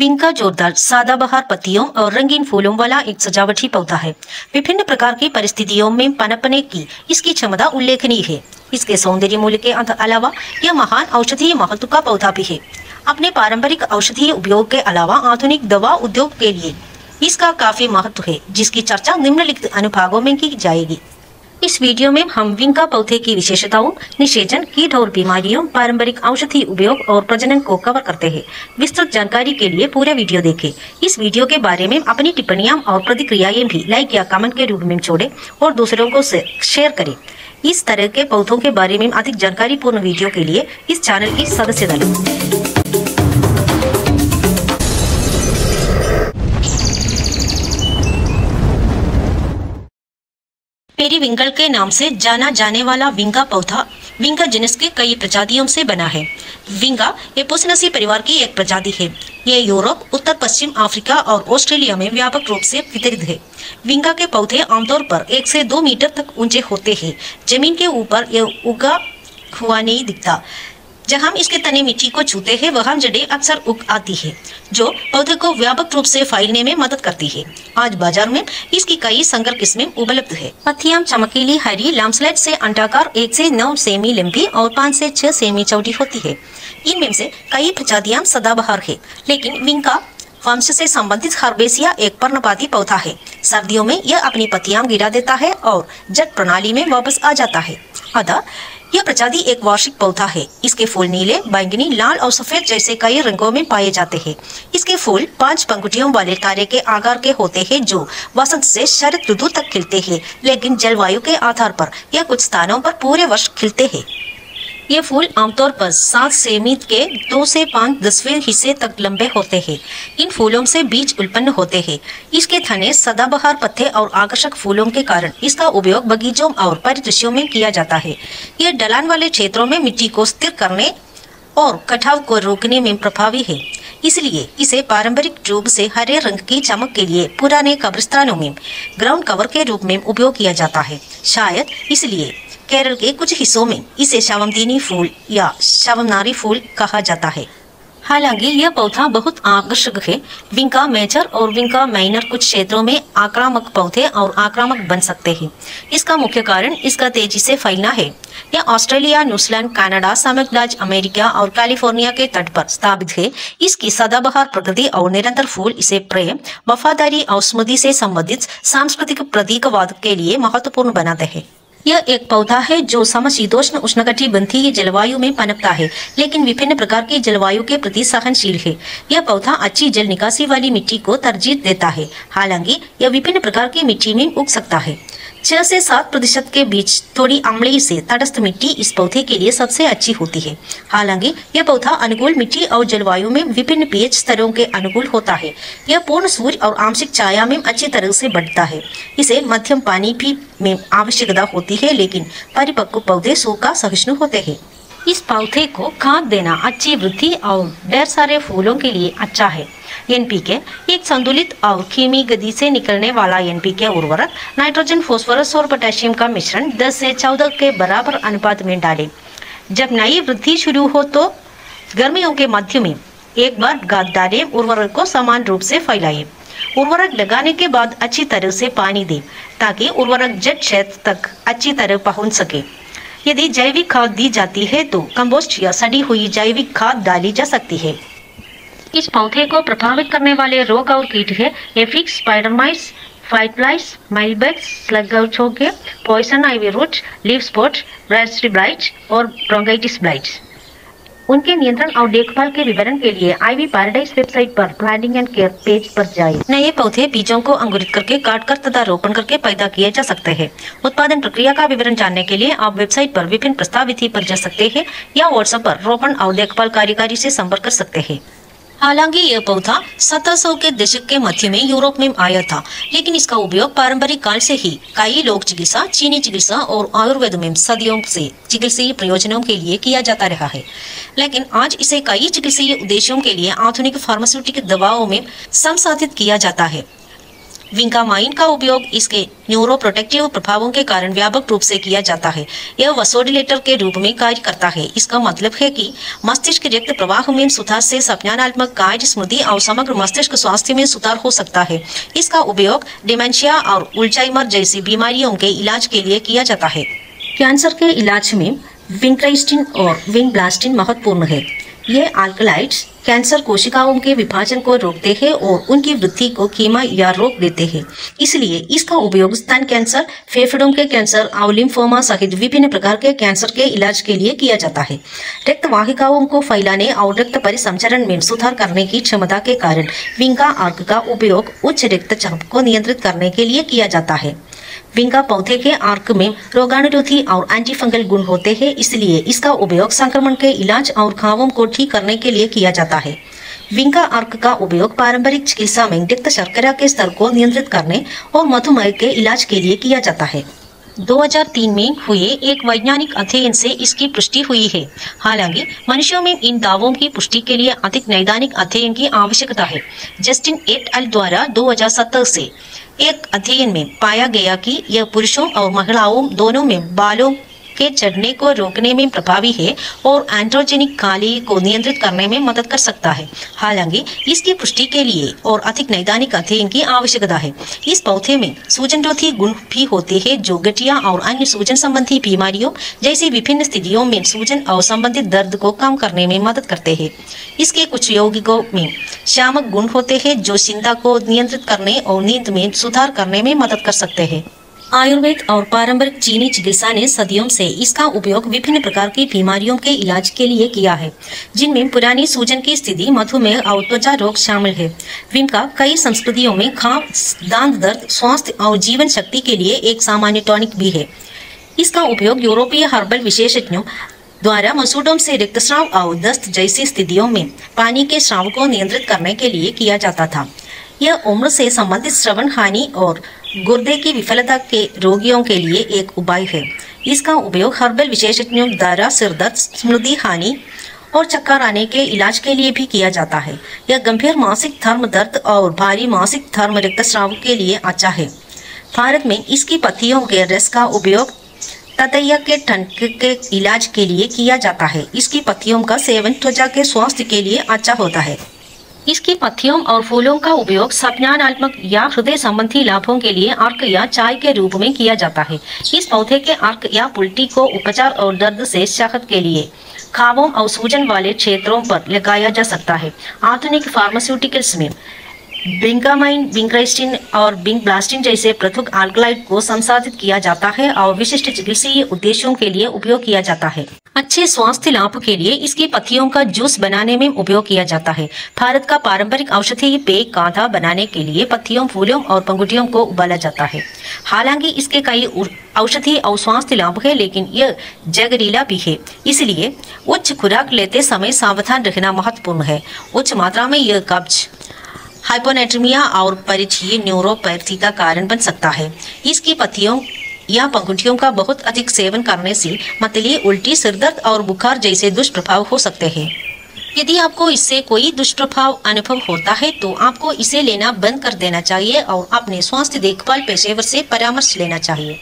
विंका जोरदार सदाबहार पत्तियों और रंगीन फूलों वाला एक सजावटी पौधा है। विभिन्न प्रकार की परिस्थितियों में पनपने की इसकी क्षमता उल्लेखनीय है। इसके सौंदर्य मूल्य के अलावा यह महान औषधीय महत्व का पौधा भी है। अपने पारंपरिक औषधीय उपयोग के अलावा आधुनिक दवा उद्योग के लिए इसका काफी महत्व है, जिसकी चर्चा निम्नलिखित अनुभागों में की जाएगी। इस वीडियो में हम विंका पौधे की विशेषताओं, निषेचन, कीट और बीमारियों, पारंपरिक औषधि उपयोग और प्रजनन को कवर करते हैं। विस्तृत जानकारी के लिए पूरा वीडियो देखें। इस वीडियो के बारे में अपनी टिप्पणियां और प्रतिक्रियाएं भी लाइक या कमेंट के रूप में छोड़ें और दूसरों को शेयर करें। इस तरह के पौधों के बारे में अधिक जानकारी पूर्ण वीडियो के लिए इस चैनल की सदस्यता लें। पेरीविंकल के नाम से जाना जाने वाला विंका पौधा विंका जिनस के कई प्रजातियों से बना है। विंका एपोसिनेसी परिवार की एक प्रजाति है। ये यूरोप, उत्तर पश्चिम अफ्रीका और ऑस्ट्रेलिया में व्यापक रूप से वितरित है। विंका के पौधे आमतौर पर 1 से 2 मीटर तक ऊंचे होते हैं। जमीन के ऊपर यह उगा हुआ नहीं दिखता। जब हम इसके तने मिट्टी को छूते हैं, वहाँ जड़ें अक्सर उग आती है, जो पौधे को व्यापक रूप से फैलने में मदद करती है। आज बाजार में इसकी कई संकर किस्में उपलब्ध है। पत्तियां चमकीली हरी लैम्पस्लेट से अंडाकार 1 से 9 सेमी लंबी और 5 से 6 सेमी चौड़ी होती है। इनमें से कई प्रजातियां सदाबहार है, लेकिन विंका वंश से संबंधित हर्बेसिया एक पर्णपाती पौधा है। सर्दियों में यह अपनी पत्तियां गिरा देता है और जड़ प्रणाली में वापस आ जाता है। अतः यह प्रजाति एक वार्षिक पौधा है। इसके फूल नीले, बैंगनी, लाल और सफेद जैसे कई रंगों में पाए जाते हैं। इसके फूल 5 पंखुड़ियों वाले तारे के आकार के होते हैं, जो वसंत से शरद ऋतु तक खिलते हैं, लेकिन जलवायु के आधार पर यह कुछ स्थानों पर पूरे वर्ष खिलते हैं। ये फूल आमतौर पर 7 सेमी के 2 से 5/10वें हिस्से तक लंबे होते हैं। इन फूलों से बीज उत्पन्न होते हैं। इसके थने सदाबहार पत्ते और आकर्षक फूलों के कारण इसका उपयोग बगीचों और परिदृश्यों में किया जाता है। ये ढलान वाले क्षेत्रों में मिट्टी को स्थिर करने और कटाव को रोकने में प्रभावी है। इसलिए इसे पारंपरिक रूप से हरे रंग की चमक के लिए पुराने कब्रिस्तानों में ग्राउंड कवर के रूप में उपयोग किया जाता है। शायद इसलिए केरल के कुछ हिस्सों में इसे शवंतिनी फूल या शवनारी फूल कहा जाता है। हालांकि यह पौधा बहुत आकर्षक है। विंका मेजर और विंका माइनर कुछ क्षेत्रों में आक्रामक पौधे और आक्रामक बन सकते हैं। इसका मुख्य कारण इसका तेजी से फैलना है। यह ऑस्ट्रेलिया, न्यूजीलैंड, कनाडा, संयुक्त राज्य अमेरिका और कैलिफोर्निया के तट पर स्थापित है। इसकी सदाबहार प्रकृति और निरंतर फूल इसे प्रेम, वफादारी और स्मृति से संबंधित सांस्कृतिक प्रतीकवाद के लिए महत्वपूर्ण बनाते हैं। यह एक पौधा है जो समशीतोष्ण उष्णकटिबंधीय जलवायु में पनपता है, लेकिन विभिन्न प्रकार की जलवायु के प्रति सहनशील है। यह पौधा अच्छी जल निकासी वाली मिट्टी को तरजीह देता है। हालांकि यह विभिन्न प्रकार की मिट्टी में उग सकता है। 6 से 7% के बीच थोड़ी अम्लीय से तटस्थ मिट्टी इस पौधे के लिए सबसे अच्छी होती है। हालांकि यह पौधा अनुकूल मिट्टी और जलवायु में विभिन्न पीएच स्तरों के अनुकूल होता है। यह पूर्ण सूर्य और आंशिक छाया में अच्छी तरह से बढ़ता है। इसे मध्यम पानी भी में आवश्यकता होती है, लेकिन परिपक्व पौधे सूखा सहिष्णु होते हैं। इस पौधे को खाद देना अच्छी वृद्धि और ढेर सारे फूलों के लिए अच्छा है। एनपीके एक संतुलित और धीमी गति से निकलने वाला एनपीके उर्वरक नाइट्रोजन, फास्फोरस और पोटेशियम का मिश्रण 10 से 14 के बराबर अनुपात में डालें। जब नई वृद्धि शुरू हो तो गर्मियों के मध्य में एक बार खाद डालें। उर्वरक को समान रूप से फैलाएं। उर्वरक लगाने के बाद अच्छी तरह से पानी दें, ताकि उर्वरक जड़ क्षेत्र तक अच्छी तरह पहुंच सके। यदि जैविक खाद दी जाती है तो कंपोस्ट या सड़ी हुई जैविक खाद डाली जा सकती है। इस पौधे को प्रभावित करने वाले रोग और कीट है aphids, spider mites, white flies, mealybugs, slug छोके, poison ivy root, leaf spot, bright blight और ब्रोंकाइटिस ब्लाइट। उनके नियंत्रण और देखभाल के विवरण के लिए आईवी पैराडाइज वेबसाइट पर प्लांटिंग एंड केयर पेज पर जाएं। नए पौधे बीजों को अंकुरित करके काटकर तथा रोपण करके पैदा किए जा सकते हैं। उत्पादन प्रक्रिया का विवरण जानने के लिए आप वेबसाइट पर विभिन्न प्रस्ताव विधि पर जा सकते हैं या व्हाट्सएप पर रोपण और देखभाल कार्यकारी से संपर्क कर सकते हैं। हालांकि यह पौधा 1700 के दशक के मध्य में यूरोप में आया था, लेकिन इसका उपयोग पारंपरिक काल से ही कई लोक चिकित्सा, चीनी चिकित्सा और आयुर्वेद में सदियों से चिकित्सीय प्रयोजनों के लिए किया जाता रहा है। लेकिन आज इसे कई चिकित्सीय उद्देश्यों के लिए आधुनिक फार्मास्यूटिकल दवाओं में संसाधित किया जाता है। विंकामाइन का उपयोग इसके न्यूरोप्रोटेक्टिव प्रभावों के कारण व्यापक रूप से किया जाता है। यह वसोडिलेटर के रूप में कार्य करता है। इसका मतलब है कि मस्तिष्क रक्त प्रवाह में सुधार से संज्ञानात्मक कार्य, स्मृति और समग्र मस्तिष्क स्वास्थ्य में सुधार हो सकता है। इसका उपयोग डिमेंशिया और अल्जाइमर जैसी बीमारियों के इलाज के लिए किया जाता है। कैंसर के इलाज में विंक्रास्टिन और विंब्लास्टिन महत्वपूर्ण है। ये अल्कलॉइड्स कैंसर कोशिकाओं के विभाजन को रोकते हैं और उनकी वृद्धि को धीमा या रोक देते हैं। इसलिए इसका उपयोग स्तन कैंसर, फेफड़ों के कैंसर और लिम्फोमा सहित विभिन्न प्रकार के कैंसर के इलाज के लिए किया जाता है। रक्त वाहिकाओं को फैलाने और रक्त परिसंचरण में सुधार करने की क्षमता के कारण विंका आर्क का उपयोग उच्च रक्तचाप को नियंत्रित करने के लिए किया जाता है। विंका पौधे के आर्क में रोगाणुरोधी और एंटीफंगल गुण होते हैं, इसलिए इसका उपयोग संक्रमण के इलाज और घावों को ठीक करने के लिए किया जाता है। विंका आर्क का उपयोग पारंपरिक चिकित्सा में रक्त शर्करा के स्तर को नियंत्रित करने और मधुमेह के इलाज के लिए किया जाता है। 2003 में हुए एक वैज्ञानिक अध्ययन से इसकी पुष्टि हुई है। हालांकि मनुष्यों में इन दावों की पुष्टि के लिए अधिक नैदानिक अध्ययन की आवश्यकता है। जस्टिन एट अल द्वारा 2017 से एक अध्ययन में पाया गया कि यह पुरुषों और महिलाओं दोनों में बालों के झड़ने को रोकने में प्रभावी है और एंड्रोजेनिक खाली को नियंत्रित करने में मदद कर सकता है। हालांकि इसकी पुष्टि के लिए और अधिक नैदानिक अध्ययन की आवश्यकता है। इस पौधे में सूजनरोधी गुण भी होते हैं जो गठिया और अन्य सूजन संबंधी बीमारियों जैसी विभिन्न स्थितियों में सूजन और संबंधित दर्द को कम करने में मदद करते हैं। इसके कुछ यौगिकों में शामक गुण होते हैं जो चिंता को नियंत्रित करने और नींद में सुधार करने में मदद कर सकते हैं। आयुर्वेद और पारंपरिक चीनी चिकित्सा ने सदियों से इसका उपयोग विभिन्न प्रकार की बीमारियों के इलाज के लिए किया है, जिनमें पुरानी सूजन की स्थिति, मधुमेह और त्वचा रोग शामिल है। विंका कई संस्कृतियों में घाव, दांत दर्द, स्वास्थ्य और जीवन शक्ति के लिए एक सामान्य टॉनिक भी है। इसका उपयोग यूरोपीय हर्बल विशेषज्ञों द्वारा मसूड़ों से रक्तस्राव और दस्त जैसी स्थितियों में पानी के स्राव को नियंत्रित करने के लिए किया जाता था। यह उम्र से संबंधित श्रवण हानि और गुर्दे की विफलता के रोगियों के लिए एक उपाय है। इसका उपयोग हर्बल विशेषज्ञों द्वारा सिरदर्द, स्मृति हानि और चक्कर आने के इलाज के लिए भी किया जाता है। यह गंभीर मासिक धर्म दर्द और भारी मासिक धर्म रक्तस्राव के लिए अच्छा है। भारत में इसकी पत्तियों के रस का उपयोग ततैया के ठंड के इलाज के लिए किया जाता है। इसकी पत्तियों का सेवन त्वचा के स्वास्थ्य के लिए अच्छा होता है। इसकी पत्तियों और फूलों का उपयोग संज्ञानात्मक या हृदय संबंधी लाभों के लिए अर्क या चाय के रूप में किया जाता है। इस पौधे के अर्क या पुल्टी को उपचार और दर्द से राहत के लिए घावों और सूजन वाले क्षेत्रों पर लगाया जा सकता है। आधुनिक फार्मास्यूटिकल्स में विंकामाइन, विंक्रास्टिन और विंब्लास्टिन जैसे पृथक अल्कलॉइड को संसाधित किया जाता है और विशिष्ट चिकित्सीय उद्देश्यों के लिए उपयोग किया जाता है। अच्छे स्वास्थ्य लाभ के लिए इसकी पत्तियों का जूस बनाने में उपयोग किया जाता है। भारत का पारंपरिक औषधीय पेय काढ़ा बनाने के लिए पत्तियों, फूलों और पंखुड़ियों को उबाला जाता है। हालांकि इसके कई औषधीय और स्वास्थ्य लाभ है, लेकिन यह जहरीला भी है, इसलिए उच्च खुराक लेते समय सावधान रहना महत्वपूर्ण है। उच्च मात्रा में यह कब्ज, हाइपोनेट्रीमिया और परिधीय न्यूरोपैथी का कारण बन सकता है। इसकी पत्तियों या पंखुड़ियों का बहुत अधिक सेवन करने से मतली, उल्टी, सिरदर्द और बुखार जैसे दुष्प्रभाव हो सकते हैं। यदि आपको इससे कोई दुष्प्रभाव अनुभव होता है तो आपको इसे लेना बंद कर देना चाहिए और अपने स्वास्थ्य देखभाल पेशेवर से परामर्श लेना चाहिए।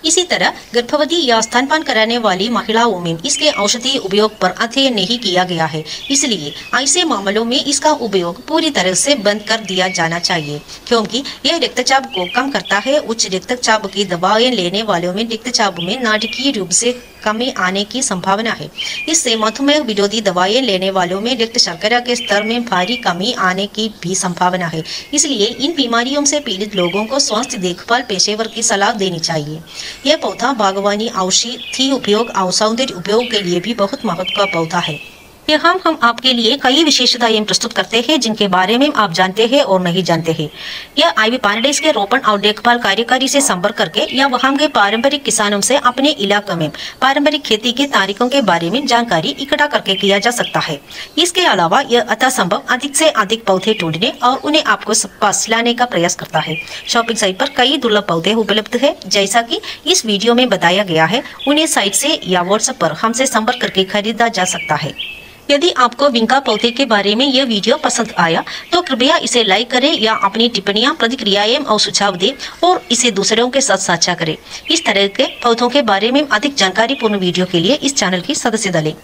इसी तरह गर्भवती या स्तनपान कराने वाली महिलाओं में इसके औषधीय उपयोग पर अध्ययन नहीं किया गया है, इसलिए ऐसे मामलों में इसका उपयोग पूरी तरह से बंद कर दिया जाना चाहिए, क्योंकि यह रक्तचाप को कम करता है। उच्च रक्तचाप की दवाएं लेने वालों में रक्तचाप में नाटकीय रूप से कमी आने की संभावना है। इससे मधुमेह विरोधी दवाएं लेने वालों में रक्त शर्करा के स्तर में भारी कमी आने की भी संभावना है। इसलिए इन बीमारियों से पीड़ित लोगों को स्वास्थ्य देखभाल पेशेवर की सलाह देनी चाहिए। यह पौधा बागवानी, औषधि उपयोग और सौंदर्य उपयोग के लिए भी बहुत महत्व का पौधा है। यहाँ हम आपके लिए कई विशेषताएं प्रस्तुत करते हैं जिनके बारे में आप जानते हैं और नहीं जानते हैं। यह आईवी पाराडाइस के रोपण और देखभाल कार्यकारी से संपर्क करके या वहां के पारंपरिक किसानों से अपने इलाके में पारंपरिक खेती के तरीकों के बारे में जानकारी इकट्ठा करके किया जा सकता है। इसके अलावा यह यथासंभव अधिक से अधिक पौधे ढूंढने और उन्हें आपको पास लाने का प्रयास करता है। शॉपिंग साइट पर कई दुर्लभ पौधे उपलब्ध है, जैसा कि इस वीडियो में बताया गया है। उन्हें साइट से या व्हाट्सएप पर हमसे संपर्क करके खरीदा जा सकता है। यदि आपको विंका पौधे के बारे में यह वीडियो पसंद आया तो कृपया इसे लाइक करें या अपनी टिप्पणियां, प्रतिक्रियाएं और सुझाव दें और इसे दूसरों के साथ साझा करें। इस तरह के पौधों के बारे में अधिक जानकारी पूर्ण वीडियो के लिए इस चैनल की सदस्यता लें।